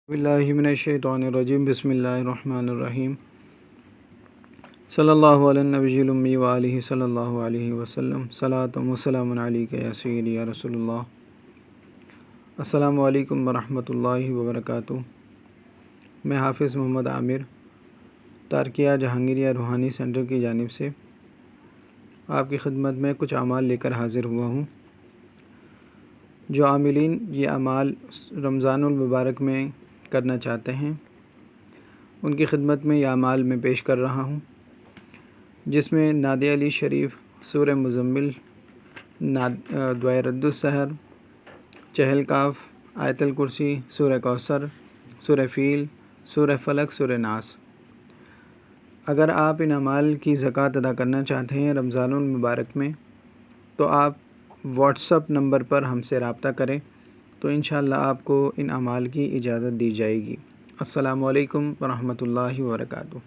باللہ من الشیطان الرجیم بسم اللہ الرحمن الرحیم صلی اللہ علی النبی الامی وآلہ صلی اللہ علیہ وسلم صلاۃ و سلام علیک یا سیدی یا رسول اللہ۔ السلام علیکم ورحمۃ اللہ وبرکاتہ۔ میں حافظ محمد عامر تارکیہ جہانگیریہ روحانی سینٹر کی جانب سے آپ کی خدمت میں کچھ اعمال لے کر حاضر ہوا ہوں۔ جو عاملین یہ اعمال رمضان المبارک میں کرنا چاہتے ہیں ان کی خدمت میں یہ اعمال میں پیش کر رہا ہوں، جس میں نعت علی شریف، سورہ مزمل، دعائے رد السحر، چہل کاف، آیت الکرسی، سورہ کوثر، سورہ فیل، سورہ فلق، سورہ ناس۔ اگر آپ ان اعمال کی زکوٰۃ ادا کرنا چاہتے ہیں رمضان المبارک میں تو آپ واٹس اپ نمبر پر ہم سے رابطہ کریں تو انشاءاللہ آپ کو ان اعمال کی اجازت دی جائے گی۔ السلام علیکم ورحمۃ اللہ وبرکاتہ۔